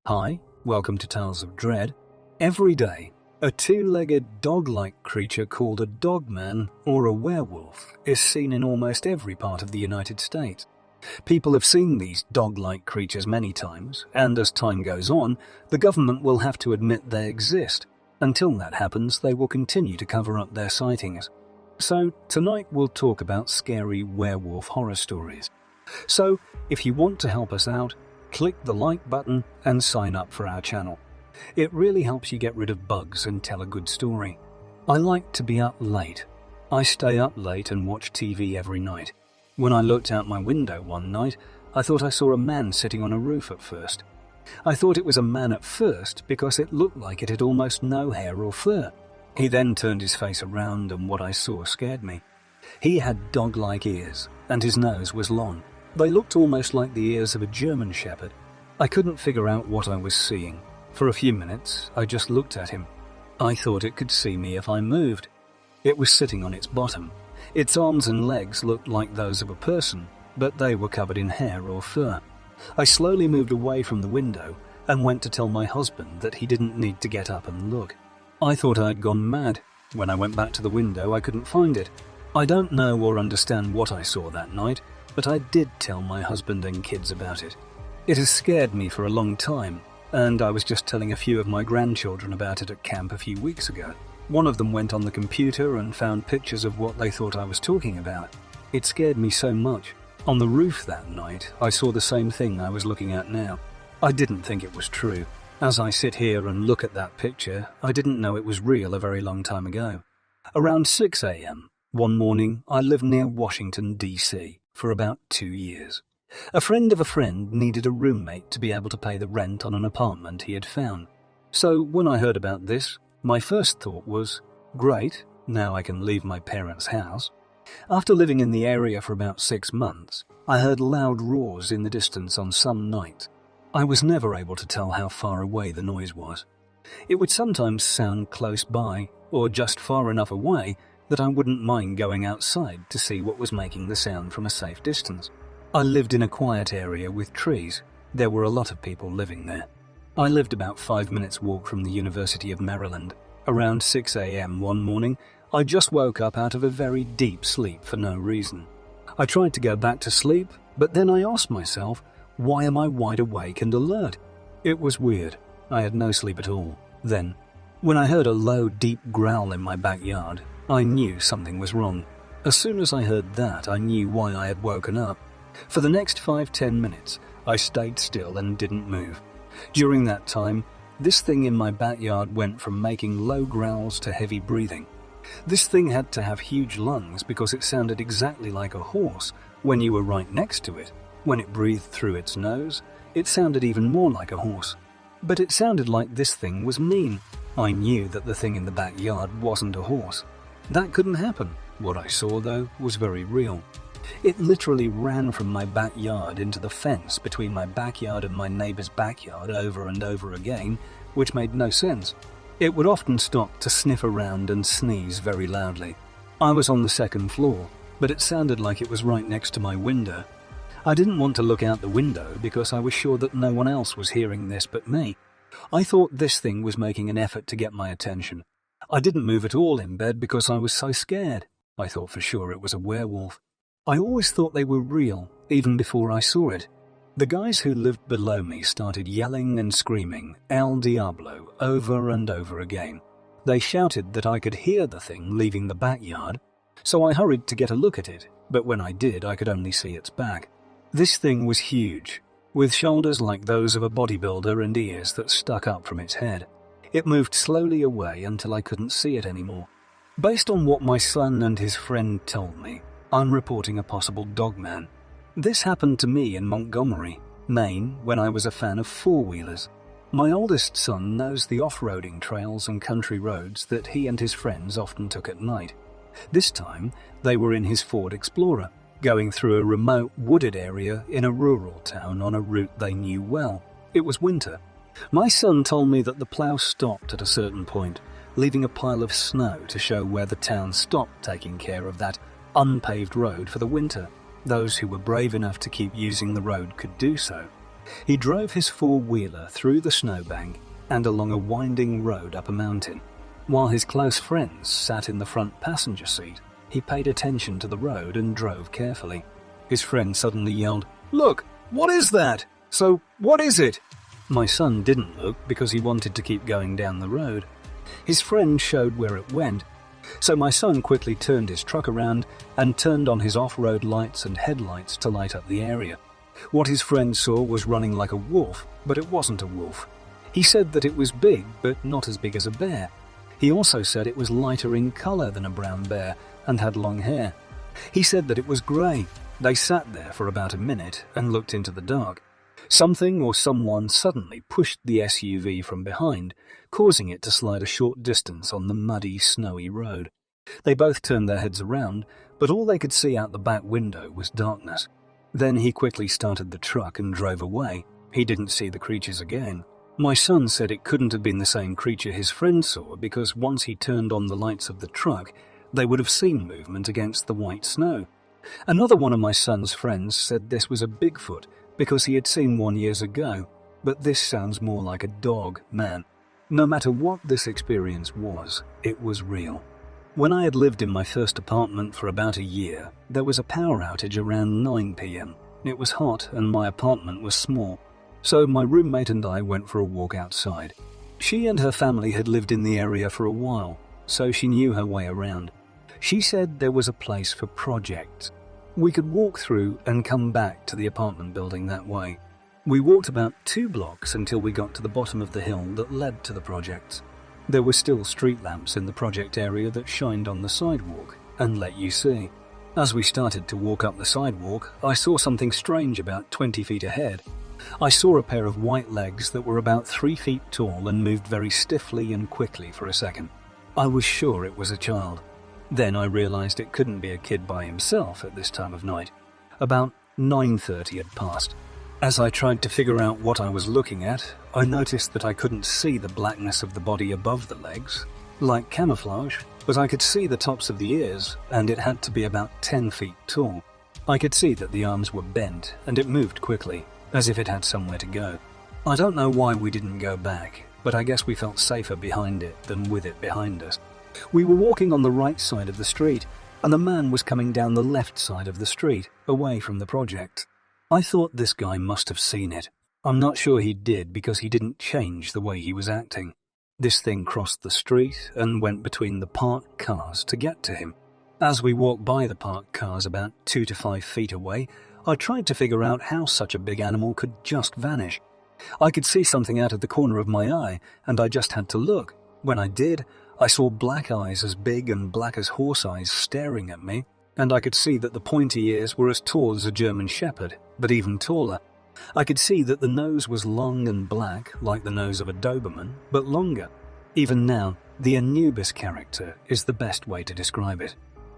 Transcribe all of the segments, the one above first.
Hi, welcome to Tales of Dread. Every day, a two-legged dog-like creature called a dogman or a werewolf is seen in almost every part of the United States. People have seen these dog-like creatures many times, and as time goes on, the government will have to admit they exist. Until that happens, they will continue to cover up their sightings. So, tonight we'll talk about scary werewolf horror stories. So, if you want to help us out, click the like button and sign up for our channel. It really helps you get rid of bugs and tell a good story. I like to be up late. I stay up late and watch TV every night. When I looked out my window one night, I thought I saw a man sitting on a roof at first. I thought it was a man at first because it looked like it had almost no hair or fur. He then turned his face around and what I saw scared me. He had dog-like ears and his nose was long. They looked almost like the ears of a German shepherd. I couldn't figure out what I was seeing. For a few minutes, I just looked at him. I thought it could see me if I moved. It was sitting on its bottom. Its arms and legs looked like those of a person, but they were covered in hair or fur. I slowly moved away from the window and went to tell my husband that he didn't need to get up and look. I thought I'd gone mad. When I went back to the window, I couldn't find it. I don't know or understand what I saw that night, but I did tell my husband and kids about it. It has scared me for a long time, and I was just telling a few of my grandchildren about it at camp a few weeks ago. One of them went on the computer and found pictures of what they thought I was talking about. It scared me so much. On the roof that night, I saw the same thing I was looking at now. I didn't think it was true. As I sit here and look at that picture, I didn't know it was real a very long time ago. Around 6 a.m., one morning, I lived near Washington, D.C. for about 2 years. A friend of a friend needed a roommate to be able to pay the rent on an apartment he had found. So when I heard about this, my first thought was, great, now I can leave my parents' house. After living in the area for about 6 months, I heard loud roars in the distance on some nights. I was never able to tell how far away the noise was. It would sometimes sound close by, or just far enough away that I wouldn't mind going outside to see what was making the sound from a safe distance. I lived in a quiet area with trees. There were a lot of people living there. I lived about 5 minutes walk from the University of Maryland. Around 6 a.m. one morning, I just woke up out of a very deep sleep for no reason. I tried to go back to sleep, but then I asked myself, why am I wide awake and alert? It was weird. I had no sleep at all. Then, when I heard a low, deep growl in my backyard, I knew something was wrong. As soon as I heard that, I knew why I had woken up. For the next 5-10 minutes, I stayed still and didn't move. During that time, this thing in my backyard went from making low growls to heavy breathing. This thing had to have huge lungs because it sounded exactly like a horse when you were right next to it. When it breathed through its nose, it sounded even more like a horse. But it sounded like this thing was mean. I knew that the thing in the backyard wasn't a horse. That couldn't happen. What I saw, though, was very real. It literally ran from my backyard into the fence between my backyard and my neighbor's backyard over and over again, which made no sense. It would often stop to sniff around and sneeze very loudly. I was on the second floor, but it sounded like it was right next to my window. I didn't want to look out the window because I was sure that no one else was hearing this but me. I thought this thing was making an effort to get my attention. I didn't move at all in bed because I was so scared. I thought for sure it was a werewolf. I always thought they were real, even before I saw it. The guys who lived below me started yelling and screaming El Diablo over and over again. They shouted that I could hear the thing leaving the backyard, so I hurried to get a look at it, but when I did, I could only see its back. This thing was huge, with shoulders like those of a bodybuilder and ears that stuck up from its head. It moved slowly away until I couldn't see it anymore. Based on what my son and his friend told me, I'm reporting a possible dogman. This happened to me in Montgomery, Maine, when I was a fan of four-wheelers. My oldest son knows the off-roading trails and country roads that he and his friends often took at night. This time, they were in his Ford Explorer, going through a remote, wooded area in a rural town on a route they knew well. It was winter. My son told me that the plow stopped at a certain point, leaving a pile of snow to show where the town stopped taking care of that unpaved road for the winter. Those who were brave enough to keep using the road could do so. He drove his four-wheeler through the snowbank and along a winding road up a mountain. While his close friends sat in the front passenger seat, he paid attention to the road and drove carefully. His friend suddenly yelled, "Look, what is that? So, what is it?" My son didn't look because he wanted to keep going down the road. His friend showed where it went, so my son quickly turned his truck around and turned on his off-road lights and headlights to light up the area. What his friend saw was running like a wolf, but it wasn't a wolf. He said that it was big, but not as big as a bear. He also said it was lighter in color than a brown bear and had long hair. He said that it was grey. They sat there for about a minute and looked into the dark. Something or someone suddenly pushed the SUV from behind, causing it to slide a short distance on the muddy, snowy road. They both turned their heads around, but all they could see out the back window was darkness. Then he quickly started the truck and drove away. He didn't see the creatures again. My son said it couldn't have been the same creature his friend saw because once he turned on the lights of the truck, they would have seen movement against the white snow. Another one of my son's friends said this was a Bigfoot because he had seen one years ago, but this sounds more like a dog, man. No matter what this experience was, it was real. When I had lived in my first apartment for about a year, there was a power outage around 9 p.m. It was hot and my apartment was small, so my roommate and I went for a walk outside. She and her family had lived in the area for a while, so she knew her way around. She said there was a place for projects. We could walk through and come back to the apartment building that way. We walked about 2 blocks until we got to the bottom of the hill that led to the projects. There were still street lamps in the project area that shined on the sidewalk and let you see. As we started to walk up the sidewalk, I saw something strange about 20 feet ahead. I saw a pair of white legs that were about 3 feet tall and moved very stiffly and quickly for a second. I was sure it was a child. Then I realized it couldn't be a kid by himself at this time of night. About 9:30 had passed. As I tried to figure out what I was looking at, I noticed that I couldn't see the blackness of the body above the legs, like camouflage, but I could see the tops of the ears, and it had to be about 10 feet tall. I could see that the arms were bent, and it moved quickly, as if it had somewhere to go. I don't know why we didn't go back, but I guess we felt safer behind it than with it behind us. We were walking on the right side of the street, and the man was coming down the left side of the street, away from the project. I thought this guy must have seen it. I'm not sure he did because he didn't change the way he was acting. This thing crossed the street and went between the parked cars to get to him. As we walked by the parked cars about 2 to 5 feet away, I tried to figure out how such a big animal could just vanish. I could see something out of the corner of my eye, and I just had to look. When I did, I saw black eyes as big and black as horse eyes staring at me, and I could see that the pointy ears were as tall as a German shepherd, but even taller. I could see that the nose was long and black, like the nose of a Doberman, but longer. Even now, the Anubis character is the best way to describe it.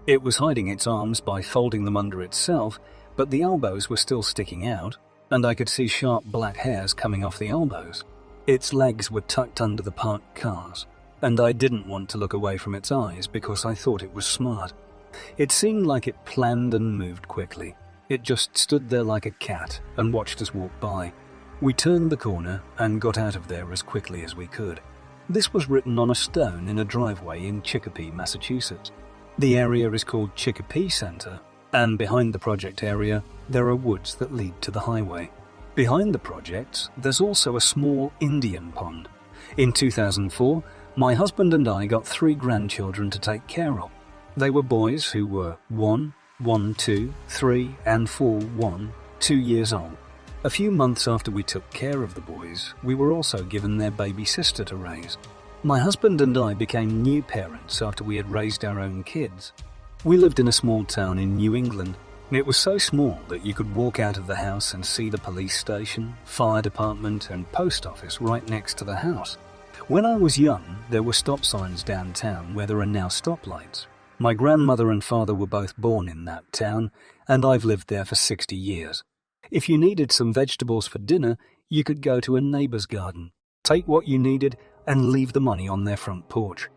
It was hiding its arms by folding them under itself, but the elbows were still sticking out, and I could see sharp black hairs coming off the elbows. Its legs were tucked under the parked cars, and I didn't want to look away from its eyes because I thought it was smart. It seemed like it planned and moved quickly. It just stood there like a cat and watched us walk by. We turned the corner and got out of there as quickly as we could. This was written on a stone in a driveway in Chicopee, Massachusetts. The area is called Chicopee Center, and behind the project area, there are woods that lead to the highway. Behind the projects, there's also a small Indian pond. In 2004, my husband and I got 3 grandchildren to take care of. They were boys who were 1, 2, 3, and 4, 2 years old. A few months after we took care of the boys, we were also given their baby sister to raise. My husband and I became new parents after we had raised our own kids. We lived in a small town in New England. It was so small that you could walk out of the house and see the police station, fire department, and post office right next to the house. When I was young, there were stop signs downtown where there are now stoplights. My grandmother and father were both born in that town, and I've lived there for 60 years. If you needed some vegetables for dinner, you could go to a neighbor's garden, take what you needed, and leave the money on their front porch.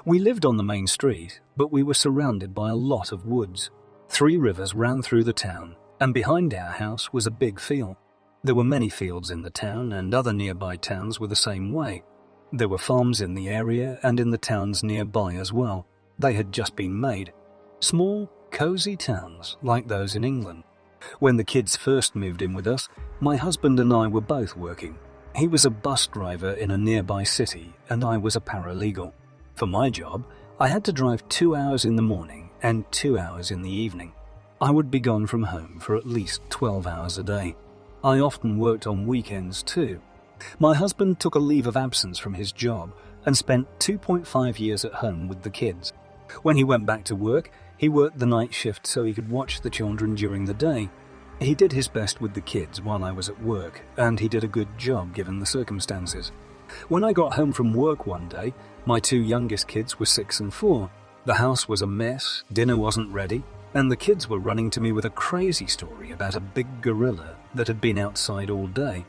We lived on the main street, but we were surrounded by a lot of woods. 3 rivers ran through the town, and behind our house was a big field. There were many fields in the town, and other nearby towns were the same way. There were farms in the area and in the towns nearby as well. They had just been made. Small, cosy towns like those in England. When the kids first moved in with us, my husband and I were both working. He was a bus driver in a nearby city, and I was a paralegal. For my job, I had to drive 2 hours in the morning and 2 hours in the evening. I would be gone from home for at least 12 hours a day. I often worked on weekends too. My husband took a leave of absence from his job and spent 2.5 years at home with the kids. When he went back to work, he worked the night shift so he could watch the children during the day. He did his best with the kids while I was at work, and he did a good job given the circumstances. When I got home from work one day, my 2 youngest kids were 6 and 4. The house was a mess, dinner wasn't ready, and the kids were running to me with a crazy story about a big gorilla that had been outside all day.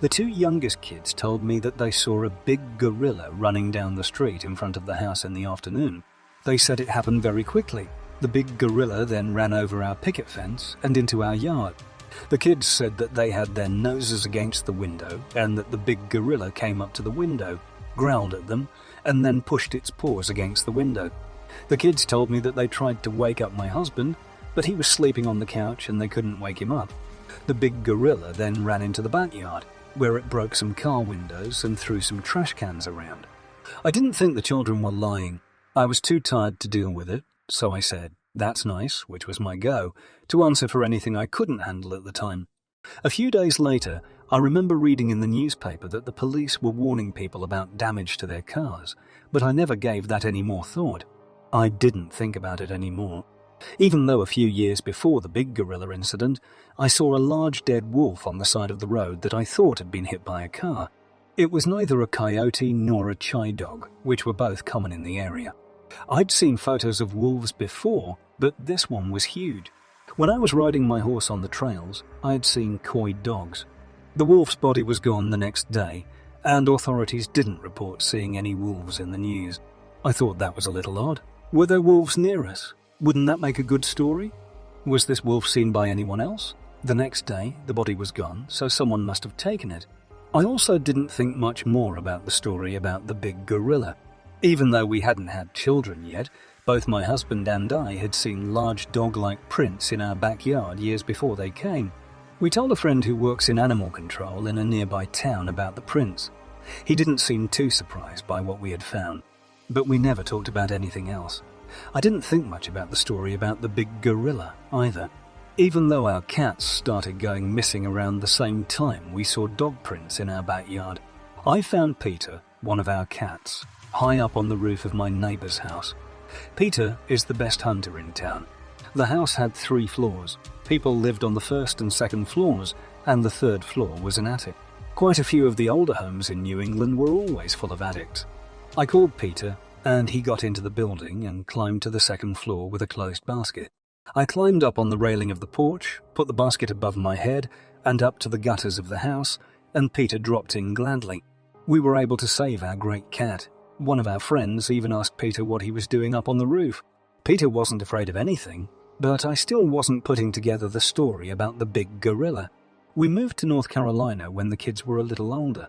The 2 youngest kids told me that they saw a big gorilla running down the street in front of the house in the afternoon. They said it happened very quickly. The big gorilla then ran over our picket fence and into our yard. The kids said that they had their noses against the window and that the big gorilla came up to the window, growled at them, and then pushed its paws against the window. The kids told me that they tried to wake up my husband, but he was sleeping on the couch and they couldn't wake him up. The big gorilla then ran into the backyard, where it broke some car windows and threw some trash cans around. I didn't think the children were lying. I was too tired to deal with it, so I said, "That's nice," which was my go, to answer for anything I couldn't handle at the time. A few days later, I remember reading in the newspaper that the police were warning people about damage to their cars, but I never gave that any more thought. I didn't think about it anymore. Even though a few years before the big gorilla incident, I saw a large dead wolf on the side of the road that I thought had been hit by a car. It was neither a coyote nor a chai dog, which were both common in the area. I'd seen photos of wolves before, but this one was huge. When I was riding my horse on the trails, I had seen coy dogs. The wolf's body was gone the next day, and authorities didn't report seeing any wolves in the news. I thought that was a little odd. Were there wolves near us? Wouldn't that make a good story? Was this wolf seen by anyone else? The next day, the body was gone, so someone must have taken it. I also didn't think much more about the story about the big gorilla. Even though we hadn't had children yet, both my husband and I had seen large dog-like prints in our backyard years before they came. We told a friend who works in animal control in a nearby town about the prints. He didn't seem too surprised by what we had found, but we never talked about anything else. I didn't think much about the story about the big gorilla either. Even though our cats started going missing around the same time we saw dog prints in our backyard. I found Peter, one of our cats, high up on the roof of my neighbour's house. Peter is the best hunter in town. The house had 3 floors. People lived on the 1st and 2nd floors, and the 3rd floor was an attic. Quite a few of the older homes in New England were always full of attics. I called Peter, and he got into the building and climbed to the 2nd floor with a closed basket. I climbed up on the railing of the porch, put the basket above my head and up to the gutters of the house, and Peter dropped in gladly. We were able to save our great cat. One of our friends even asked Peter what he was doing up on the roof. Peter wasn't afraid of anything, but I still wasn't putting together the story about the big gorilla. We moved to North Carolina when the kids were a little older.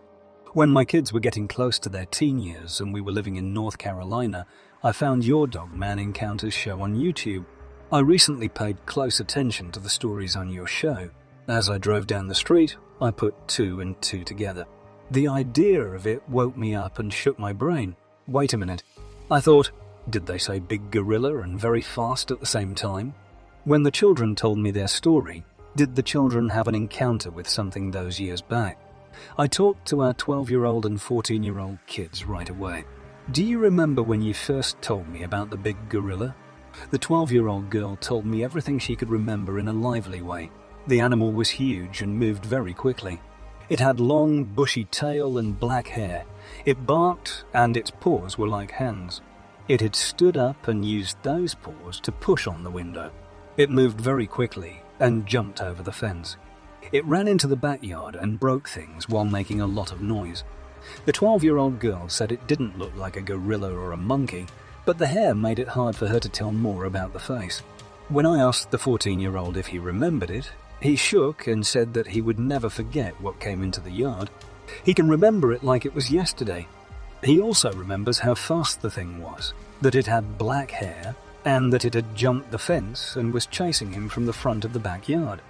When my kids were getting close to their teen years and we were living in North Carolina, I found your Dogman Encounters show on YouTube. I recently paid close attention to the stories on your show. As I drove down the street, I put 2 and 2 together. The idea of it woke me up and shook my brain. Wait a minute. I thought, did they say big gorilla and very fast at the same time? When the children told me their story, did the children have an encounter with something those years back? I talked to our 12-year-old and 14-year-old kids right away. Do you remember when you first told me about the big gorilla? The 12-year-old girl told me everything she could remember in a lively way. The animal was huge and moved very quickly. It had long, bushy tail and black hair. It barked, and its paws were like hands. It had stood up and used those paws to push on the window. It moved very quickly and jumped over the fence. It ran into the backyard and broke things while making a lot of noise. The 12-year-old girl said it didn't look like a gorilla or a monkey, but the hair made it hard for her to tell more about the face. When I asked the 14-year-old if he remembered it, He shook and said that he would never forget what came into the yard. He can remember it like it was yesterday. He also remembers how fast the thing was, that it had black hair, and that it had jumped the fence and was chasing him from the front of the backyard.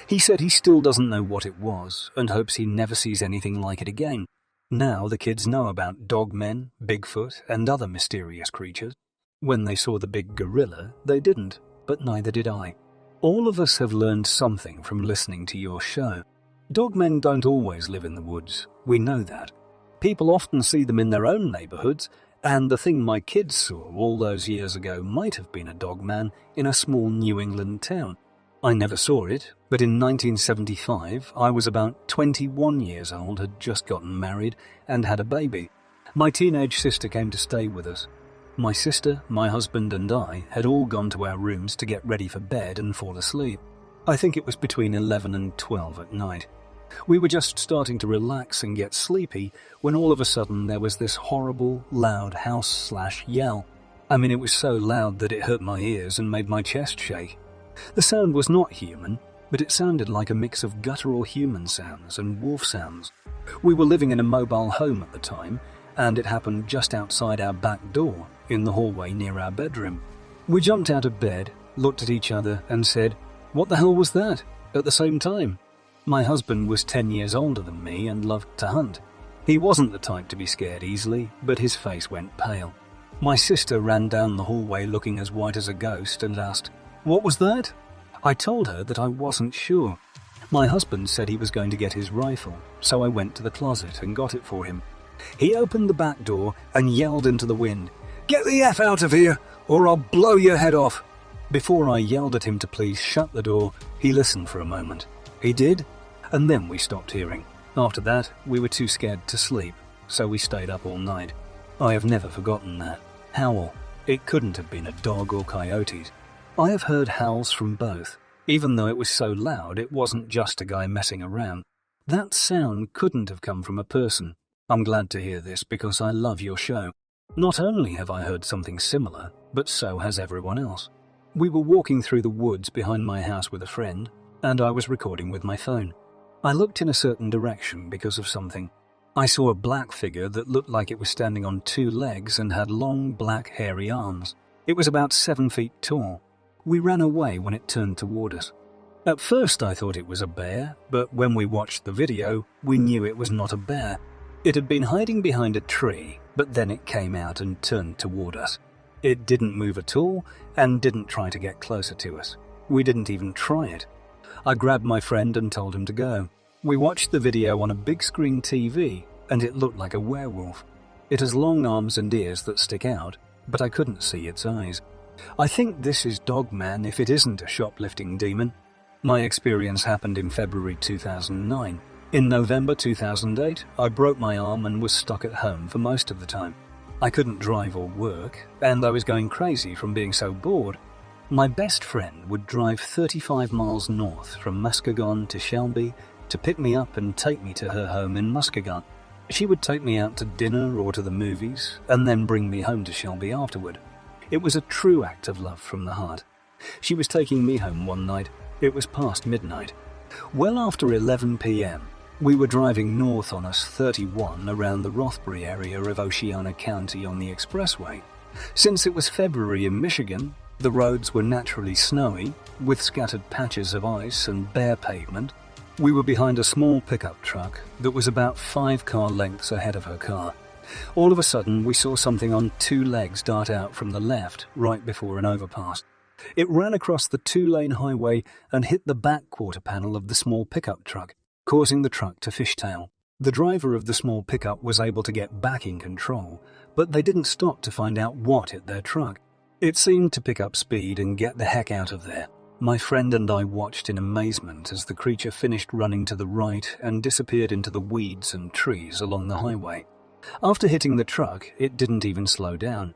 He said he still doesn't know what it was and hopes he never sees anything like it again. Now the kids know about dogmen, Bigfoot, and other mysterious creatures. When they saw the big gorilla, they didn't, but neither did I. All of us have learned something from listening to your show. Dogmen don't always live in the woods, we know that. People often see them in their own neighborhoods, and the thing my kids saw all those years ago might have been a dogman in a small New England town. I never saw it, but in 1975 I was about 21 years old, had just gotten married, and had a baby. My teenage sister came to stay with us. My sister, my husband and I had all gone to our rooms to get ready for bed and fall asleep. I think it was between 11 and 12 at night. We were just starting to relax and get sleepy when all of a sudden there was this horrible, loud house/yell. I mean, it was so loud that it hurt my ears and made my chest shake. The sound was not human, but it sounded like a mix of guttural human sounds and wolf sounds. We were living in a mobile home at the time, and it happened just outside our back door, in the hallway near our bedroom. We jumped out of bed, looked at each other and said, "What the hell was that?" at the same time. My husband was 10 years older than me and loved to hunt. He wasn't the type to be scared easily, but his face went pale. My sister ran down the hallway looking as white as a ghost and asked, "What was that?" I told her that I wasn't sure. My husband said he was going to get his rifle, so I went to the closet and got it for him. He opened the back door and yelled into the wind, "Get the F out of here, or I'll blow your head off." Before I yelled at him to please shut the door, he listened for a moment. He did, and then we stopped hearing. After that, we were too scared to sleep, so we stayed up all night. I have never forgotten that howl. It couldn't have been a dog or coyotes. I have heard howls from both. Even though it was so loud, it wasn't just a guy messing around. That sound couldn't have come from a person. I'm glad to hear this because I love your show. Not only have I heard something similar, but so has everyone else. We were walking through the woods behind my house with a friend, and I was recording with my phone. I looked in a certain direction because of something. I saw a black figure that looked like it was standing on two legs and had long black hairy arms. It was about 7 feet tall. We ran away when it turned toward us. At first I thought it was a bear, but when we watched the video, we knew it was not a bear. It had been hiding behind a tree, but then it came out and turned toward us. It didn't move at all and didn't try to get closer to us. We didn't even try it. I grabbed my friend and told him to go. We watched the video on a big screen TV, and it looked like a werewolf. It has long arms and ears that stick out, but I couldn't see its eyes. I think this is Dogman if it isn't a shoplifting demon. My experience happened in February 2009. In November 2008, I broke my arm and was stuck at home for most of the time. I couldn't drive or work, and I was going crazy from being so bored. My best friend would drive 35 miles north from Muskegon to Shelby to pick me up and take me to her home in Muskegon. She would take me out to dinner or to the movies, and then bring me home to Shelby afterward. It was a true act of love from the heart. She was taking me home one night. It was past midnight. Well after 11 p.m., we were driving north on US 31 around the Rothbury area of Oceana County on the expressway. Since it was February in Michigan, the roads were naturally snowy, with scattered patches of ice and bare pavement. We were behind a small pickup truck that was about 5 car lengths ahead of her car. All of a sudden, we saw something on 2 legs dart out from the left right before an overpass. It ran across the 2-lane highway and hit the back quarter panel of the small pickup truck, causing the truck to fishtail. The driver of the small pickup was able to get back in control, but they didn't stop to find out what hit their truck. It seemed to pick up speed and get the heck out of there. My friend and I watched in amazement as the creature finished running to the right and disappeared into the weeds and trees along the highway. After hitting the truck, it didn't even slow down.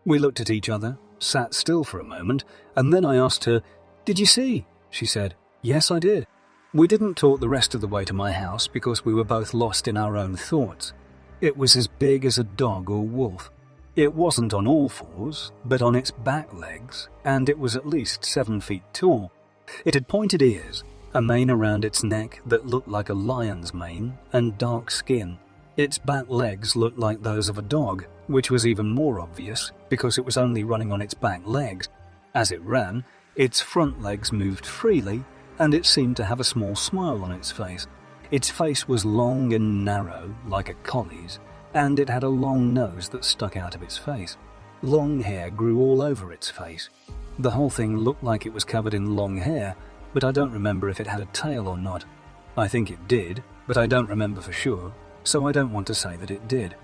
We looked at each other, sat still for a moment, and then I asked her, "Did you see?" She said, "Yes, I did." We didn't talk the rest of the way to my house because we were both lost in our own thoughts. It was as big as a dog or wolf. It wasn't on all fours, but on its back legs, and it was at least 7 feet tall. It had pointed ears, a mane around its neck that looked like a lion's mane, and dark skin. Its back legs looked like those of a dog, which was even more obvious because it was only running on its back legs. As it ran, its front legs moved freely, and it seemed to have a small smile on its face. Its face was long and narrow, like a collie's, and it had a long nose that stuck out of its face. Long hair grew all over its face. The whole thing looked like it was covered in long hair, but I don't remember if it had a tail or not. I think it did, but I don't remember for sure, so I don't want to say that it did.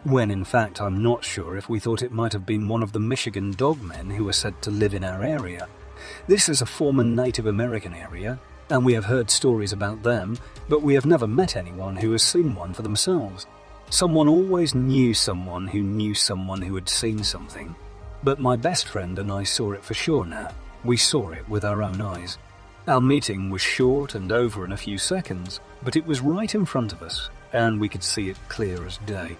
When in fact I'm not sure if we thought it might have been one of the Michigan dogmen who were said to live in our area. This is a former Native American area, and we have heard stories about them, but we have never met anyone who has seen one for themselves. Someone always knew someone who had seen something. But my best friend and I saw it for sure now. We saw it with our own eyes. Our meeting was short and over in a few seconds, but it was right in front of us, and we could see it clear as day.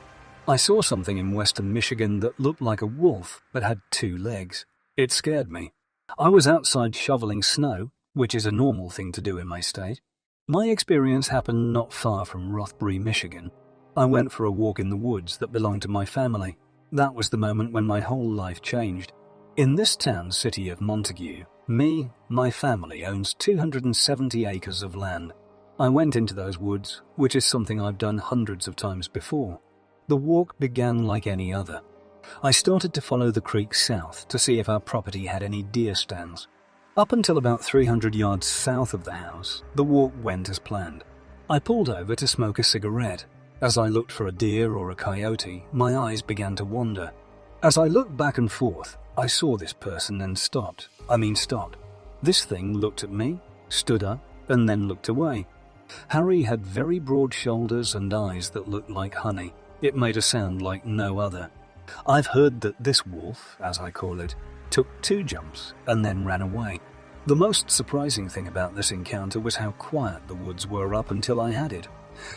I saw something in western Michigan that looked like a wolf, but had 2 legs. It scared me. I was outside shoveling snow, which is a normal thing to do in my state. My experience happened not far from Rothbury, Michigan. I went for a walk in the woods that belonged to my family. That was the moment when my whole life changed. In this town city of Montague, my family owns 270 acres of land. I went into those woods, which is something I've done hundreds of times before. The walk began like any other. I started to follow the creek south to see if our property had any deer stands. Up until about 300 yards south of the house, the walk went as planned. I pulled over to smoke a cigarette. As I looked for a deer or a coyote, my eyes began to wander. As I looked back and forth, I saw this person and stopped. This thing looked at me, stood up, and then looked away. Harry had very broad shoulders and eyes that looked like honey. It made a sound like no other. I've heard that this wolf, as I call it, took 2 jumps and then ran away. The most surprising thing about this encounter was how quiet the woods were up until I had it.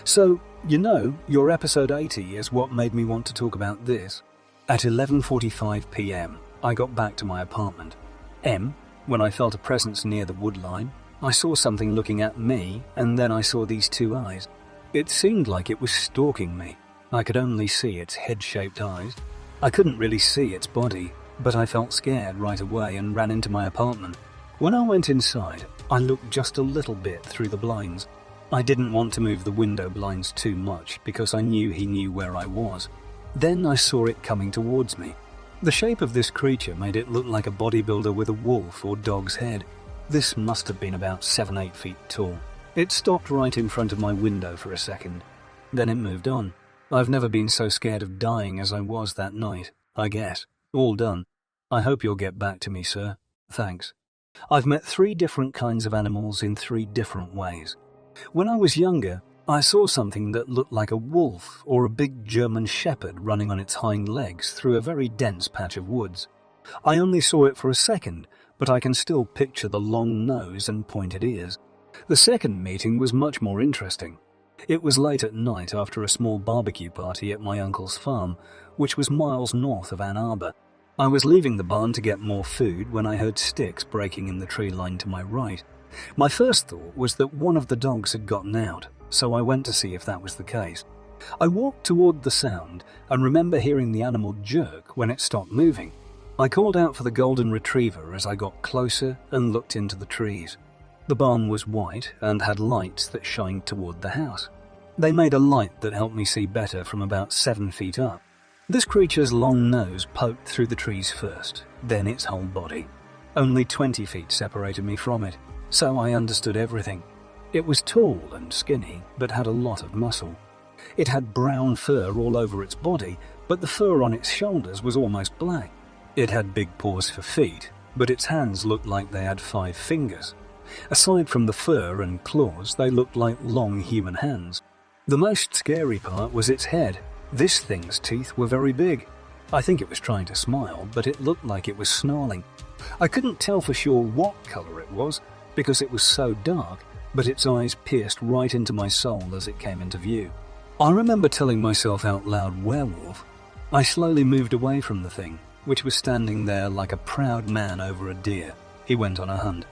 So, your episode 80 is what made me want to talk about this. At 11:45 p.m, I got back to my apartment. When I felt a presence near the wood line, I saw something looking at me, and then I saw these 2 eyes. It seemed like it was stalking me. I could only see its head-shaped eyes. I couldn't really see its body, but I felt scared right away and ran into my apartment. When I went inside, I looked just a little bit through the blinds. I didn't want to move the window blinds too much because I knew he knew where I was. Then I saw it coming towards me. The shape of this creature made it look like a bodybuilder with a wolf or dog's head. This must have been about 7-8 feet tall. It stopped right in front of my window for a second. Then it moved on. I've never been so scared of dying as I was that night, I guess. All done. I hope you'll get back to me, sir. Thanks. I've met 3 different kinds of animals in 3 different ways. When I was younger, I saw something that looked like a wolf or a big German shepherd running on its hind legs through a very dense patch of woods. I only saw it for a second, but I can still picture the long nose and pointed ears. The second meeting was much more interesting. It was late at night after a small barbecue party at my uncle's farm, which was miles north of Ann Arbor. I was leaving the barn to get more food when I heard sticks breaking in the tree line to my right. My first thought was that one of the dogs had gotten out, so I went to see if that was the case. I walked toward the sound and remember hearing the animal jerk when it stopped moving. I called out for the golden retriever as I got closer and looked into the trees. The barn was white and had lights that shined toward the house. They made a light that helped me see better from about 7 feet up. This creature's long nose poked through the trees first, then its whole body. Only 20 feet separated me from it, so I understood everything. It was tall and skinny, but had a lot of muscle. It had brown fur all over its body, but the fur on its shoulders was almost black. It had big paws for feet, but its hands looked like they had 5 fingers. Aside from the fur and claws, they looked like long human hands. The most scary part was its head. This thing's teeth were very big. I think it was trying to smile, but it looked like it was snarling. I couldn't tell for sure what color it was, because it was so dark, but its eyes pierced right into my soul as it came into view. I remember telling myself out loud, werewolf. I slowly moved away from the thing, which was standing there like a proud man over a deer. He went on a hunt.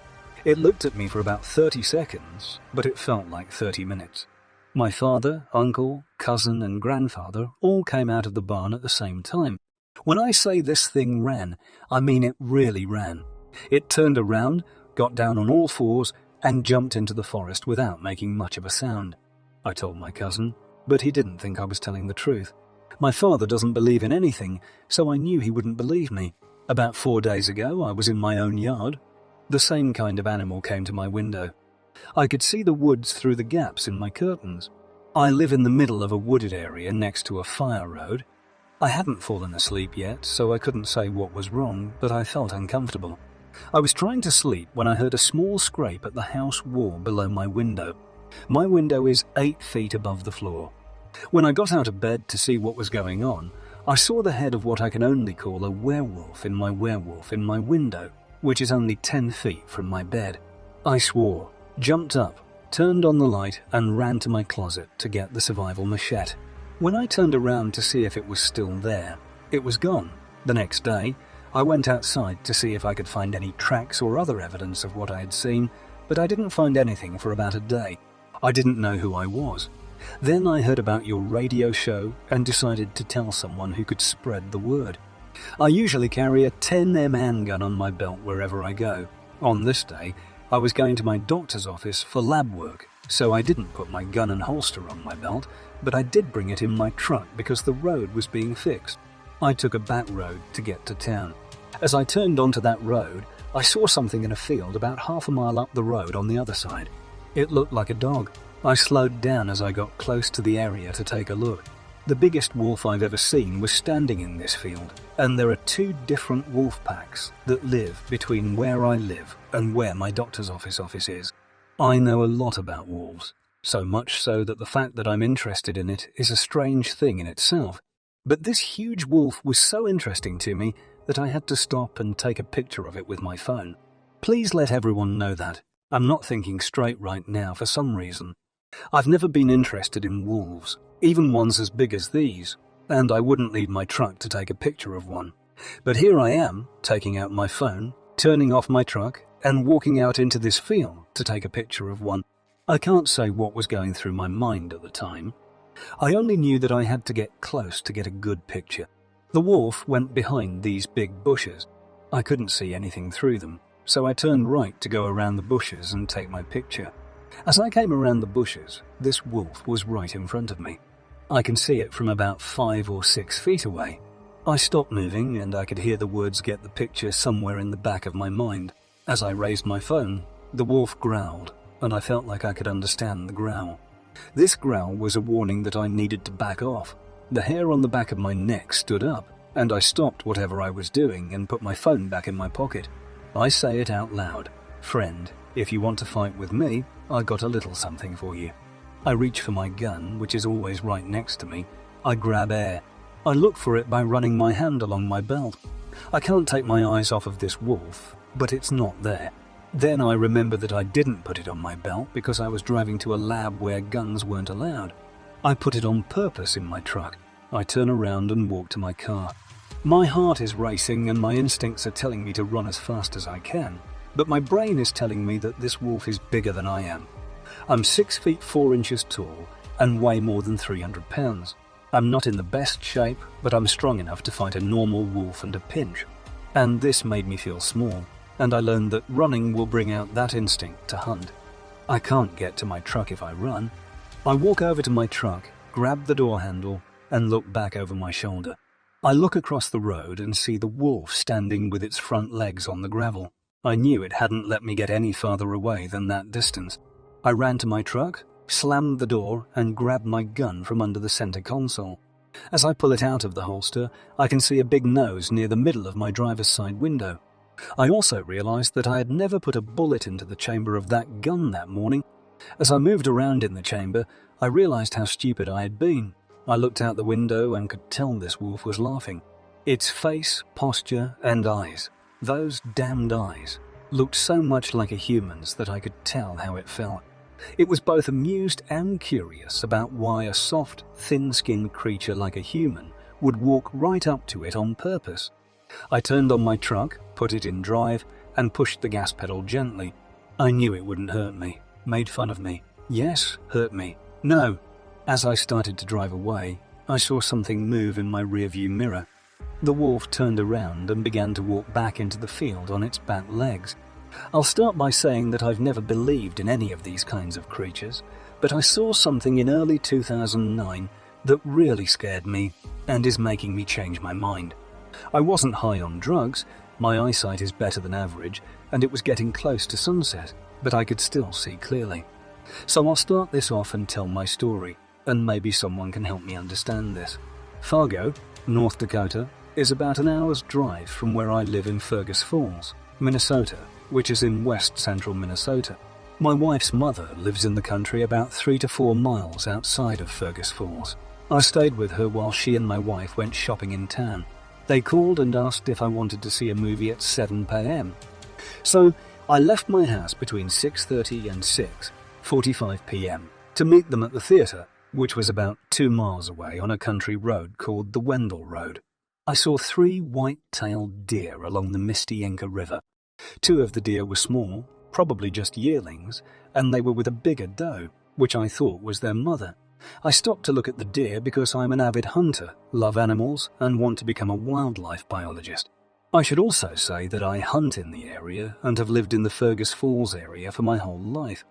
It looked at me for about 30 seconds, but it felt like 30 minutes. My father, uncle, cousin and grandfather all came out of the barn at the same time. When I say this thing ran, I mean it really ran. It turned around, got down on all fours and jumped into the forest without making much of a sound. I told my cousin, but he didn't think I was telling the truth. My father doesn't believe in anything, so I knew he wouldn't believe me. About 4 days ago, I was in my own yard. The same kind of animal came to my window. I could see the woods through the gaps in my curtains. I live in the middle of a wooded area next to a fire road. I hadn't fallen asleep yet, so I couldn't say what was wrong, but I felt uncomfortable. I was trying to sleep when I heard a small scrape at the house wall below my window. My window is 8 feet above the floor. When I got out of bed to see what was going on, I saw the head of what I can only call a werewolf in my window, which is only 10 feet from my bed. I swore, jumped up, turned on the light and ran to my closet to get the survival machete. When I turned around to see if it was still there, it was gone. The next day, I went outside to see if I could find any tracks or other evidence of what I had seen, but I didn't find anything for about a day. I didn't know who I was. Then I heard about your radio show and decided to tell someone who could spread the word. I usually carry a 10mm handgun on my belt wherever I go. On this day, I was going to my doctor's office for lab work, so I didn't put my gun and holster on my belt, but I did bring it in my truck because the road was being fixed. I took a back road to get to town. As I turned onto that road, I saw something in a field about half a mile up the road on the other side. It looked like a dog. I slowed down as I got close to the area to take a look. The biggest wolf I've ever seen was standing in this field, and there are 2 different wolf packs that live between where I live and where my doctor's office is. I know a lot about wolves, so much so that the fact that I'm interested in it is a strange thing in itself. But this huge wolf was so interesting to me that I had to stop and take a picture of it with my phone. Please let everyone know that. I'm not thinking straight right now for some reason. I've never been interested in wolves, even ones as big as these, and I wouldn't leave my truck to take a picture of one. But here I am, taking out my phone, turning off my truck, and walking out into this field to take a picture of one. I can't say what was going through my mind at the time. I only knew that I had to get close to get a good picture. The wolf went behind these big bushes. I couldn't see anything through them, so I turned right to go around the bushes and take my picture. As I came around the bushes, this wolf was right in front of me. I can see it from about 5 or 6 feet away. I stopped moving and I could hear the words "get the picture" somewhere in the back of my mind. As I raised my phone, the wolf growled, and I felt like I could understand the growl. This growl was a warning that I needed to back off. The hair on the back of my neck stood up, and I stopped whatever I was doing and put my phone back in my pocket. I say it out loud. Friend, if you want to fight with me, I got a little something for you. I reach for my gun, which is always right next to me. I grab air. I look for it by running my hand along my belt. I can't take my eyes off of this wolf, but it's not there. Then I remember that I didn't put it on my belt because I was driving to a lab where guns weren't allowed. I put it on purpose in my truck. I turn around and walk to my car. My heart is racing and my instincts are telling me to run as fast as I can, but my brain is telling me that this wolf is bigger than I am. I'm 6 feet 4 inches tall and weigh more than 300 pounds. I'm not in the best shape, but I'm strong enough to fight a normal wolf and a pinch. And this made me feel small, and I learned that running will bring out that instinct to hunt. I can't get to my truck if I run. I walk over to my truck, grab the door handle, and look back over my shoulder. I look across the road and see the wolf standing with its front legs on the gravel. I knew it hadn't let me get any farther away than that distance. I ran to my truck, slammed the door, and grabbed my gun from under the center console. As I pull it out of the holster, I can see a big nose near the middle of my driver's side window. I also realized that I had never put a bullet into the chamber of that gun that morning. As I moved around in the chamber, I realized how stupid I had been. I looked out the window and could tell this wolf was laughing. Its face, posture, and eyes, those damned eyes, looked so much like a human's that I could tell how it felt. It was both amused and curious about why a soft, thin-skinned creature like a human would walk right up to it on purpose. I turned on my truck, put it in drive, and pushed the gas pedal gently. I knew it wouldn't hurt me, made fun of me. Yes, hurt me. No. As I started to drive away, I saw something move in my rearview mirror. The wolf turned around and began to walk back into the field on its back legs. I'll start by saying that I've never believed in any of these kinds of creatures, but I saw something in early 2009 that really scared me and is making me change my mind. I wasn't high on drugs, my eyesight is better than average, and it was getting close to sunset, but I could still see clearly. So I'll start this off and tell my story, and maybe someone can help me understand this. Fargo, North Dakota, is about an hour's drive from where I live in Fergus Falls, Minnesota, which is in west-central Minnesota. My wife's mother lives in the country about 3 to 4 miles outside of Fergus Falls. I stayed with her while she and my wife went shopping in town. They called and asked if I wanted to see a movie at 7 p.m. So I left my house between 6:30 and 6:45 p.m. to meet them at the theatre, which was about 2 miles away on a country road called the Wendell Road. I saw 3 white-tailed deer along the misty Inca River. 2 of the deer were small, probably just yearlings, and they were with a bigger doe, which I thought was their mother. I stopped to look at the deer because I'm an avid hunter, love animals, and want to become a wildlife biologist. I should also say that I hunt in the area and have lived in the Fergus Falls area for my whole life.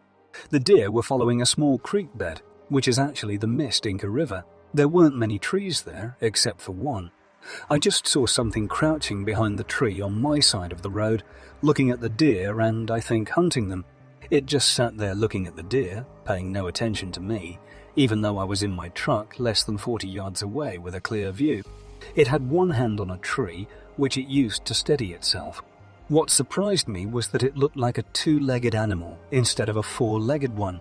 The deer were following a small creek bed, which is actually the missed Inca River. There weren't many trees there, except for one. I just saw something crouching behind the tree on my side of the road, looking at the deer and, I think, hunting them. It just sat there looking at the deer, paying no attention to me, even though I was in my truck less than 40 yards away with a clear view. It had one hand on a tree, which it used to steady itself. What surprised me was that it looked like a 2-legged animal instead of a 4-legged one.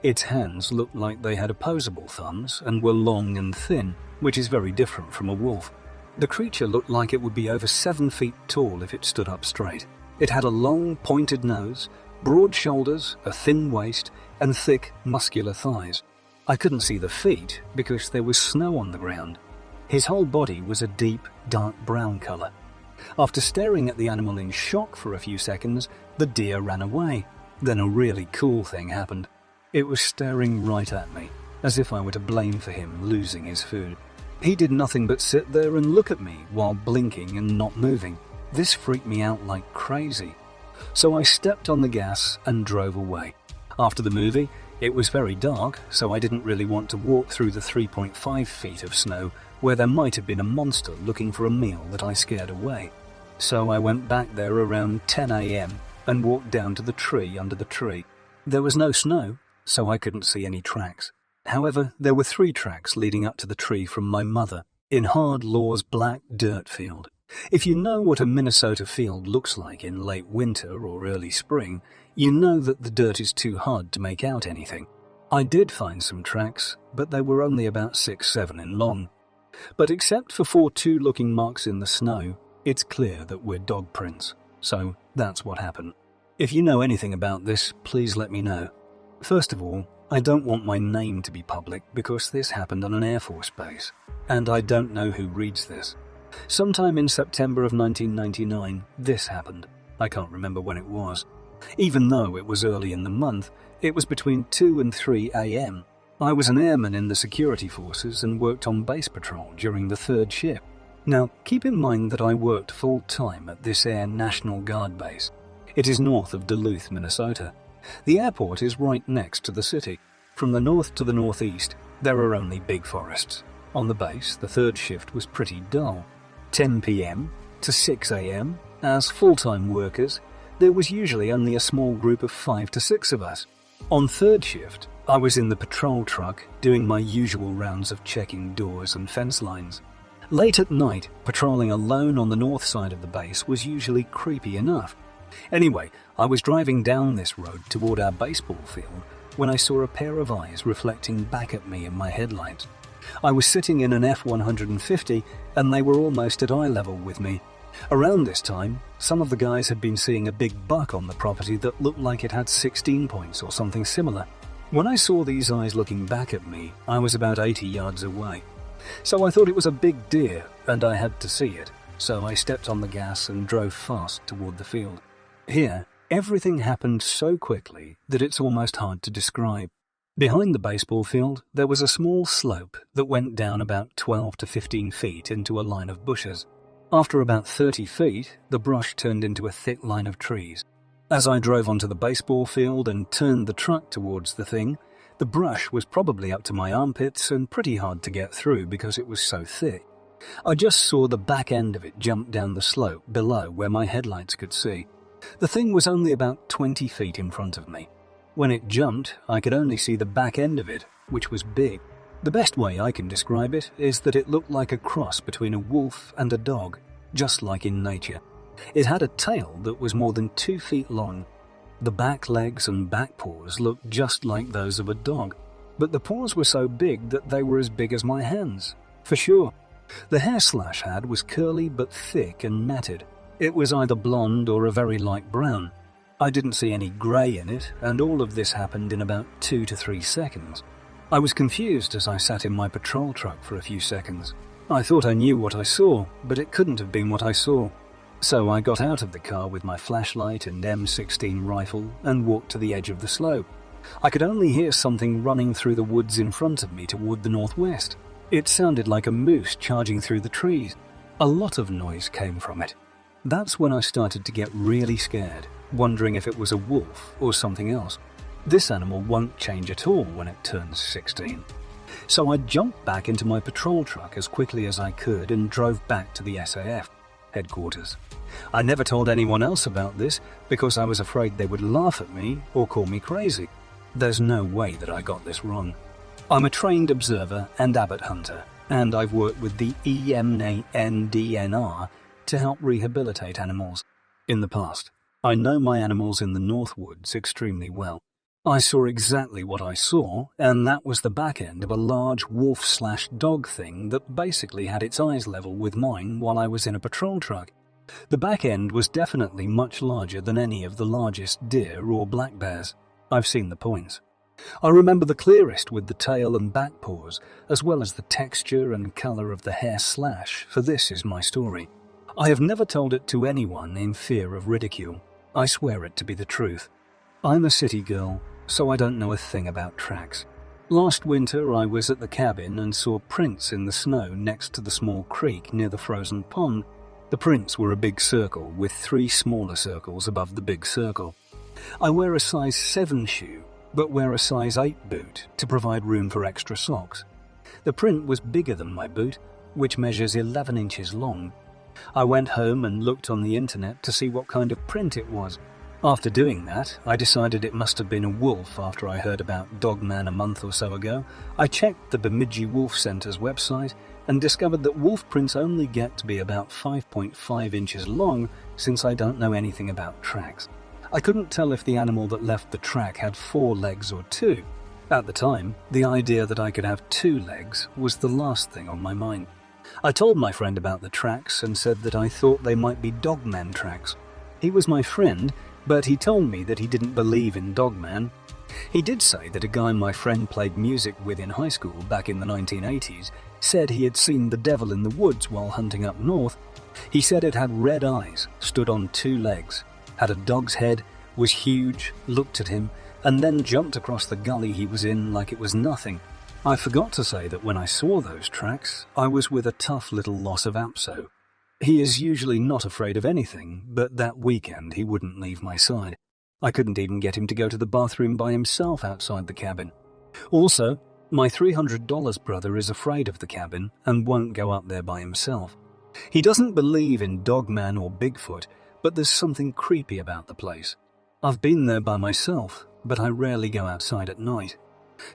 Its hands looked like they had opposable thumbs and were long and thin, which is very different from a wolf. The creature looked like it would be over 7 feet tall if it stood up straight. It had a long, pointed nose, broad shoulders, a thin waist, and thick, muscular thighs. I couldn't see the feet because there was snow on the ground. His whole body was a deep, dark brown color. After staring at the animal in shock for a few seconds, the deer ran away. Then a really cool thing happened. It was staring right at me, as if I were to blame for him losing his food. He did nothing but sit there and look at me while blinking and not moving. This freaked me out like crazy. So I stepped on the gas and drove away. After the movie, it was very dark, so I didn't really want to walk through the 3.5 feet of snow where there might have been a monster looking for a meal that I scared away. So I went back there around 10 a.m. and walked down to the tree under the tree. There was no snow, so I couldn't see any tracks. However, there were 3 tracks leading up to the tree from my mother, in hard Law's black dirt field. If you know what a Minnesota field looks like in late winter or early spring, you know that the dirt is too hard to make out anything. I did find some tracks, but they were only about 6-7 in long. But except for 4 2-looking marks in the snow, it's clear that we're dog prints. So that's what happened. If you know anything about this, please let me know. First of all, I don't want my name to be public because this happened on an Air Force base, and I don't know who reads this. Sometime in September of 1999, this happened. I can't remember when it was. Even though it was early in the month, it was between 2 and 3 a.m. I was an airman in the security forces and worked on base patrol during the 3rd shift. Now, keep in mind that I worked full-time at this Air National Guard base. It is north of Duluth, Minnesota. The airport is right next to the city. From the north to the northeast, there are only big forests. On the base, the 3rd shift was pretty dull. 10 p.m. to 6 a.m., as full-time workers, there was usually only a small group of 5 to 6 of us. On 3rd shift, I was in the patrol truck doing my usual rounds of checking doors and fence lines. Late at night, patrolling alone on the north side of the base was usually creepy enough. Anyway, I was driving down this road toward our baseball field when I saw a pair of eyes reflecting back at me in my headlights. I was sitting in an F-150 and they were almost at eye level with me. Around this time, some of the guys had been seeing a big buck on the property that looked like it had 16 points or something similar. When I saw these eyes looking back at me, I was about 80 yards away. So I thought it was a big deer and I had to see it, so I stepped on the gas and drove fast toward the field. Here, Everything happened so quickly that it's almost hard to describe. Behind the baseball field, there was a small slope that went down about 12 to 15 feet into a line of bushes. After about 30 feet, the brush turned into a thick line of trees. As I drove onto the baseball field and turned the truck towards the thing, the brush was probably up to my armpits and pretty hard to get through because it was so thick. I just saw the back end of it jump down the slope below where my headlights could see. The thing was only about 20 feet in front of me. When it jumped, I could only see the back end of it, which was big. The best way I can describe it is that it looked like a cross between a wolf and a dog, just like in nature. It had a tail that was more than 2 feet long. The back legs and back paws looked just like those of a dog, but the paws were so big that they were as big as my hands, for sure. The hair Slash had was curly but thick and matted. It was either blonde or a very light brown. I didn't see any grey in it, and all of this happened in about 2 to 3 seconds. I was confused as I sat in my patrol truck for a few seconds. I thought I knew what I saw, but it couldn't have been what I saw. So I got out of the car with my flashlight and M16 rifle and walked to the edge of the slope. I could only hear something running through the woods in front of me toward the northwest. It sounded like a moose charging through the trees. A lot of noise came from it. That's when I started to get really scared, wondering if it was a wolf or something else. This animal won't change at all when it turns 16. So I jumped back into my patrol truck as quickly as I could and drove back to the SAF headquarters. I never told anyone else about this because I was afraid they would laugh at me or call me crazy. There's no way that I got this wrong. I'm a trained observer and abbot hunter, and I've worked with the EMNDNR to help rehabilitate animals. In the past, I know my animals in the North Woods extremely well. I saw exactly what I saw, and that was the back end of a large wolf/dog thing that basically had its eyes level with mine while I was in a patrol truck. The back end was definitely much larger than any of the largest deer or black bears. I've seen the points. I remember the clearest with the tail and back paws, as well as the texture and colour of the hair Slash, for this is my story. I have never told it to anyone in fear of ridicule. I swear it to be the truth. I'm a city girl, so I don't know a thing about tracks. Last winter I was at the cabin and saw prints in the snow next to the small creek near the frozen pond. The prints were a big circle with 3 smaller circles above the big circle. I wear a size 7 shoe, but wear a size 8 boot to provide room for extra socks. The print was bigger than my boot, which measures 11 inches long. I went home and looked on the internet to see what kind of print it was. After doing that, I decided it must have been a wolf after I heard about Dogman a month or so ago. I checked the Bemidji Wolf Center's website and discovered that wolf prints only get to be about 5.5 inches long since I don't know anything about tracks. I couldn't tell if the animal that left the track had 4 legs or 2. At the time, the idea that I could have 2 legs was the last thing on my mind. I told my friend about the tracks and said that I thought they might be Dogman tracks. He was my friend, but he told me that he didn't believe in Dogman. He did say that a guy my friend played music with in high school back in the 1980s said he had seen the devil in the woods while hunting up north. He said it had red eyes, stood on 2 legs, had a dog's head, was huge, looked at him, and then jumped across the gully he was in like it was nothing. I forgot to say that when I saw those tracks, I was with a tough little loss of Apso. He is usually not afraid of anything, but that weekend he wouldn't leave my side. I couldn't even get him to go to the bathroom by himself outside the cabin. Also, my $300 brother is afraid of the cabin and won't go up there by himself. He doesn't believe in Dogman or Bigfoot, but there's something creepy about the place. I've been there by myself, but I rarely go outside at night.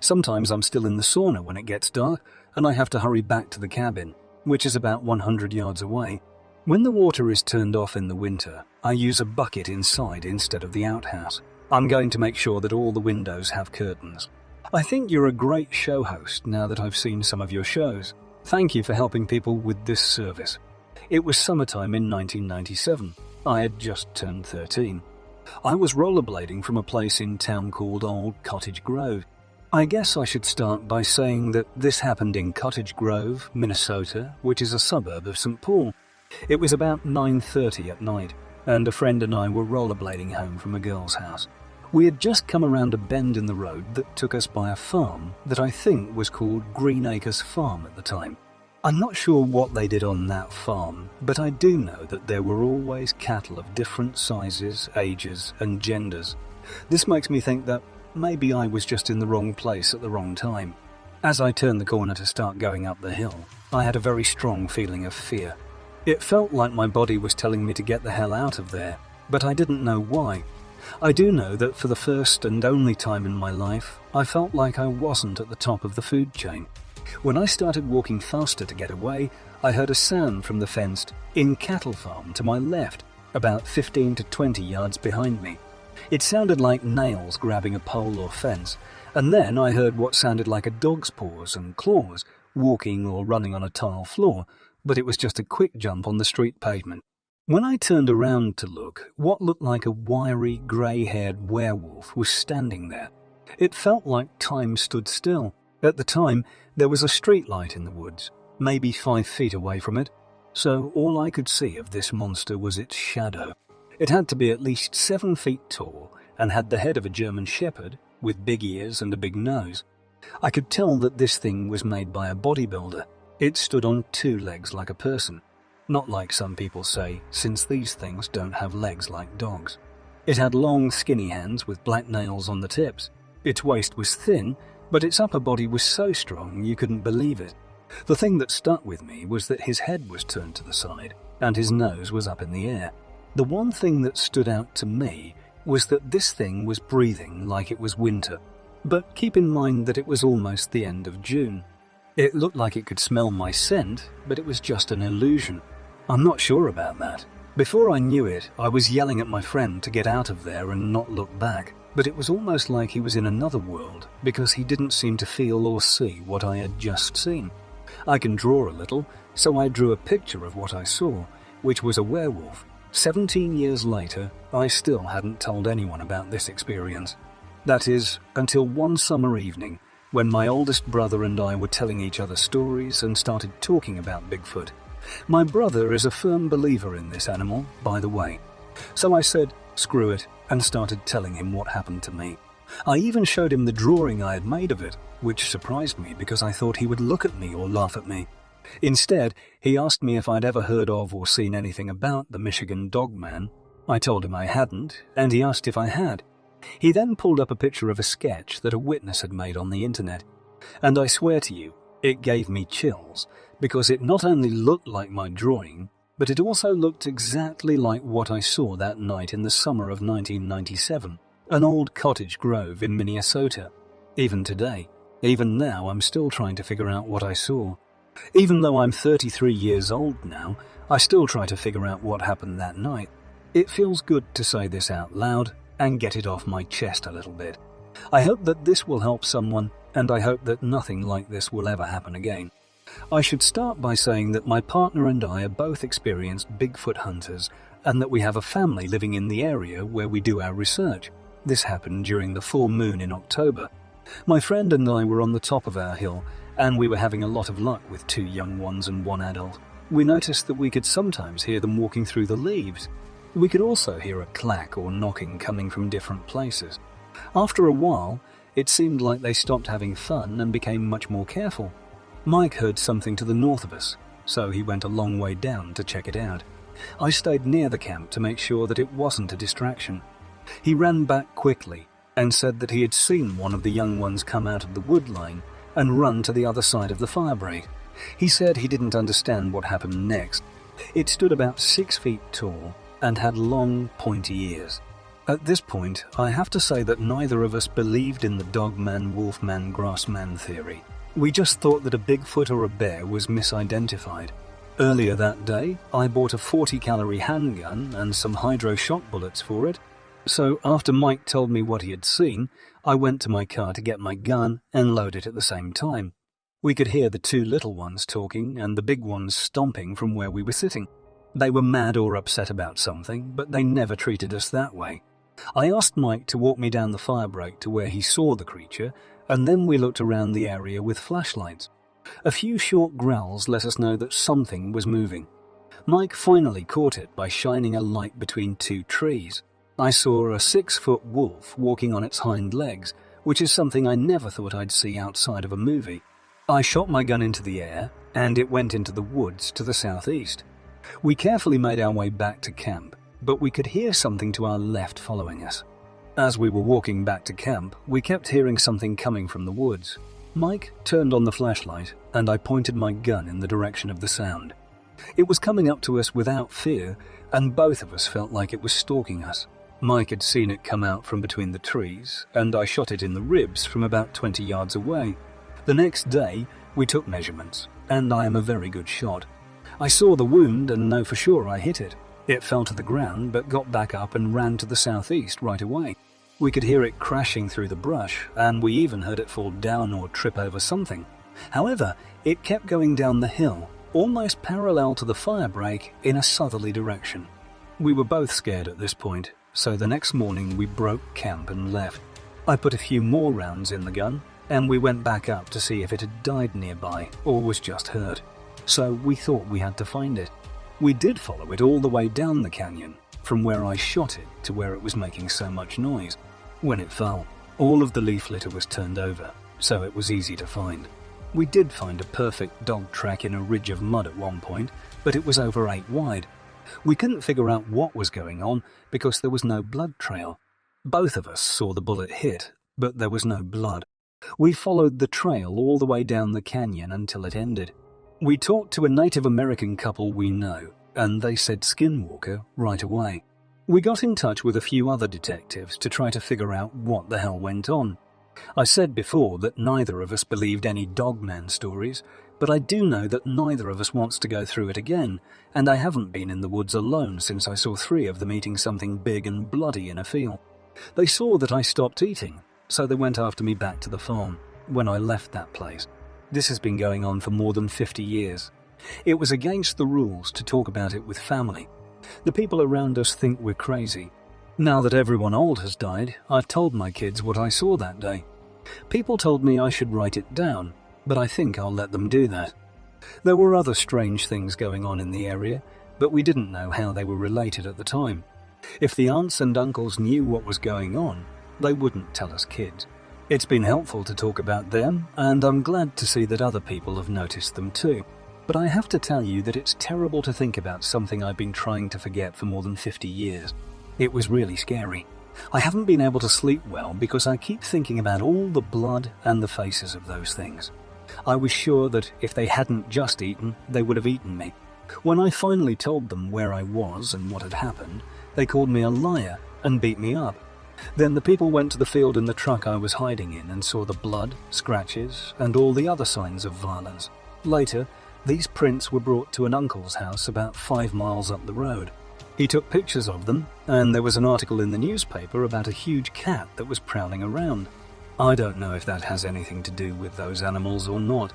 Sometimes I'm still in the sauna when it gets dark, and I have to hurry back to the cabin, which is about 100 yards away. When the water is turned off in the winter, I use a bucket inside instead of the outhouse. I'm going to make sure that all the windows have curtains. I think you're a great show host now that I've seen some of your shows. Thank you for helping people with this service. It was summertime in 1997. I had just turned 13. I was rollerblading from a place in town called Old Cottage Grove. I guess I should start by saying that this happened in Cottage Grove, Minnesota, which is a suburb of St. Paul. It was about 9:30 at night. and a friend and I were rollerblading home from a girl's house. We had just come around a bend in the road that took us by a farm that I think was called Green Acres Farm at the time. I'm not sure what they did on that farm, but I do know that there were always cattle of different sizes, ages, and genders. This makes me think that maybe I was just in the wrong place at the wrong time. As I turned the corner to start going up the hill, I had a very strong feeling of fear. It felt like my body was telling me to get the hell out of there, but I didn't know why. I do know that for the first and only time in my life, I felt like I wasn't at the top of the food chain. When I started walking faster to get away, I heard a sound from the fenced in cattle farm to my left, about 15 to 20 yards behind me. It sounded like nails grabbing a pole or fence, and then I heard what sounded like a dog's paws and claws walking or running on a tile floor, but it was just a quick jump on the street pavement. When I turned around to look, what looked like a wiry, grey-haired werewolf was standing there. It felt like time stood still. At the time, there was a street light in the woods, maybe 5 feet away from it, so all I could see of this monster was its shadow. It had to be at least 7 feet tall and had the head of a German shepherd with big ears and a big nose. I could tell that this thing was made by a bodybuilder. It stood on 2 legs like a person. Not like some people say, since these things don't have legs like dogs. It had long, skinny hands with black nails on the tips. Its waist was thin, but its upper body was so strong you couldn't believe it. The thing that stuck with me was that his head was turned to the side, and his nose was up in the air. The one thing that stood out to me was that this thing was breathing like it was winter. But keep in mind that it was almost the end of June. It looked like it could smell my scent, but it was just an illusion. I'm not sure about that. Before I knew it, I was yelling at my friend to get out of there and not look back, but it was almost like he was in another world because he didn't seem to feel or see what I had just seen. I can draw a little, so I drew a picture of what I saw, which was a werewolf. 17 years later, I still hadn't told anyone about this experience. That is, until one summer evening, when my oldest brother and I were telling each other stories and started talking about Bigfoot. My brother is a firm believer in this animal, by the way. So I said, screw it, and started telling him what happened to me. I even showed him the drawing I had made of it, which surprised me because I thought he would look at me or laugh at me. Instead, he asked me if I'd ever heard of or seen anything about the Michigan Dogman. I told him I hadn't, and he asked if I had. He then pulled up a picture of a sketch that a witness had made on the internet. And I swear to you, it gave me chills, because it not only looked like my drawing, but it also looked exactly like what I saw that night in the summer of 1997, an old cottage grove in Minnesota. Even today, even now, I'm still trying to figure out what I saw. Even though I'm 33 years old now, I still try to figure out what happened that night. It feels good to say this out loud and get it off my chest a little bit. I hope that this will help someone, and I hope that nothing like this will ever happen again. I should start by saying that my partner and I are both experienced Bigfoot hunters, and that we have a family living in the area where we do our research. This happened during the full moon in October. My friend and I were on the top of our hill, and we were having a lot of luck with 2 young ones and 1 adult. We noticed that we could sometimes hear them walking through the leaves. We could also hear a clack or knocking coming from different places. After a while, it seemed like they stopped having fun and became much more careful. Mike heard something to the north of us, so he went a long way down to check it out. I stayed near the camp to make sure that it wasn't a distraction. He ran back quickly and said that he had seen one of the young ones come out of the wood line and run to the other side of the fire break. He said he didn't understand what happened next. It stood about 6 feet tall and had long, pointy ears. At this point, I have to say that neither of us believed in the dogman, wolfman, grassman theory. We just thought that a Bigfoot or a bear was misidentified. Earlier that day, I bought a 40-calorie handgun and some hydro shot bullets for it. So after Mike told me what he had seen, I went to my car to get my gun and load it at the same time. We could hear the 2 little ones talking and the big ones stomping from where we were sitting. They were mad or upset about something, but they never treated us that way. I asked Mike to walk me down the fire break to where he saw the creature, and then we looked around the area with flashlights. A few short growls let us know that something was moving. Mike finally caught it by shining a light between two trees. I saw a 6-foot wolf walking on its hind legs, which is something I never thought I'd see outside of a movie. I shot my gun into the air, and it went into the woods to the southeast. We carefully made our way back to camp, but we could hear something to our left following us. As we were walking back to camp, we kept hearing something coming from the woods. Mike turned on the flashlight, and I pointed my gun in the direction of the sound. It was coming up to us without fear, and both of us felt like it was stalking us. Mike had seen it come out from between the trees, and I shot it in the ribs from about 20 yards away. The next day, we took measurements, and I am a very good shot. I saw the wound and know for sure I hit it. It fell to the ground but got back up and ran to the southeast right away. We could hear it crashing through the brush, and we even heard it fall down or trip over something. However, it kept going down the hill, almost parallel to the fire break in a southerly direction. We were both scared at this point, so the next morning we broke camp and left. I put a few more rounds in the gun, and we went back up to see if it had died nearby or was just hurt. So we thought we had to find it. We did follow it all the way down the canyon, from where I shot it to where it was making so much noise. When it fell, all of the leaf litter was turned over, so it was easy to find. We did find a perfect dog track in a ridge of mud at one point, but it was over 8 wide. We couldn't figure out what was going on because there was no blood trail. Both of us saw the bullet hit, but there was no blood. We followed the trail all the way down the canyon until it ended. We talked to a Native American couple we know, and they said skinwalker right away. We got in touch with a few other detectives to try to figure out what the hell went on. I said before that neither of us believed any Dogman stories, but I do know that neither of us wants to go through it again, and I haven't been in the woods alone since I saw 3 of them eating something big and bloody in a field. They saw that I stopped eating, so they went after me back to the farm when I left that place. This has been going on for more than 50 years. It was against the rules to talk about it with family. The people around us think we're crazy. Now that everyone old has died, I've told my kids what I saw that day. People told me I should write it down, but I think I'll let them do that. There were other strange things going on in the area, but we didn't know how they were related at the time. If the aunts and uncles knew what was going on, they wouldn't tell us kids. It's been helpful to talk about them, and I'm glad to see that other people have noticed them too. But I have to tell you that it's terrible to think about something I've been trying to forget for more than 50 years. It was really scary. I haven't been able to sleep well because I keep thinking about all the blood and the faces of those things. I was sure that if they hadn't just eaten, they would have eaten me. When I finally told them where I was and what had happened, they called me a liar and beat me up. Then the people went to the field in the truck I was hiding in and saw the blood, scratches, and all the other signs of violence. Later, these prints were brought to an uncle's house about 5 miles up the road. He took pictures of them, and there was an article in the newspaper about a huge cat that was prowling around. I don't know if that has anything to do with those animals or not.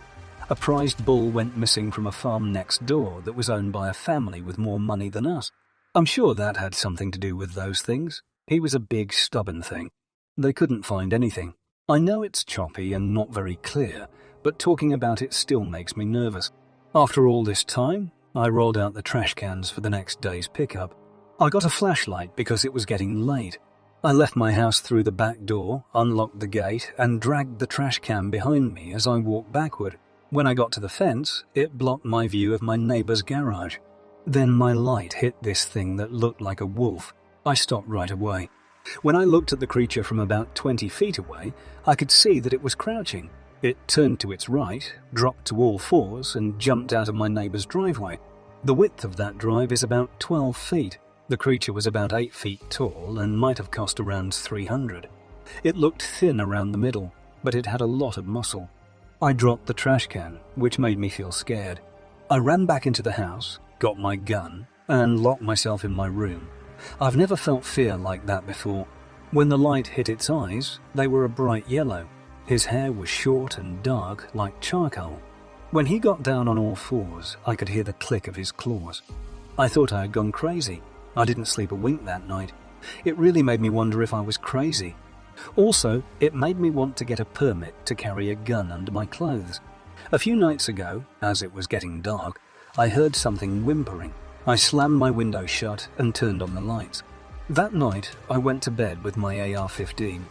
A prized bull went missing from a farm next door that was owned by a family with more money than us. I'm sure that had something to do with those things. He was a big, stubborn thing. They couldn't find anything. I know it's choppy and not very clear, but talking about it still makes me nervous. After all this time, I rolled out the trash cans for the next day's pickup. I got a flashlight because it was getting late. I left my house through the back door, unlocked the gate, and dragged the trash can behind me as I walked backward. When I got to the fence, it blocked my view of my neighbor's garage. Then my light hit this thing that looked like a wolf. I stopped right away. When I looked at the creature from about 20 feet away, I could see that it was crouching. It turned to its right, dropped to all fours, and jumped out of my neighbor's driveway. The width of that drive is about 12 feet. The creature was about 8 feet tall and might have cost around $300. It looked thin around the middle, but it had a lot of muscle. I dropped the trash can, which made me feel scared. I ran back into the house, got my gun, and locked myself in my room. I've never felt fear like that before. When the light hit its eyes, they were a bright yellow. His hair was short and dark, like charcoal. When he got down on all fours, I could hear the click of his claws. I thought I had gone crazy. I didn't sleep a wink that night. It really made me wonder if I was crazy. Also, it made me want to get a permit to carry a gun under my clothes. A few nights ago, as it was getting dark, I heard something whimpering. I slammed my window shut and turned on the lights. That night, I went to bed with my AR-15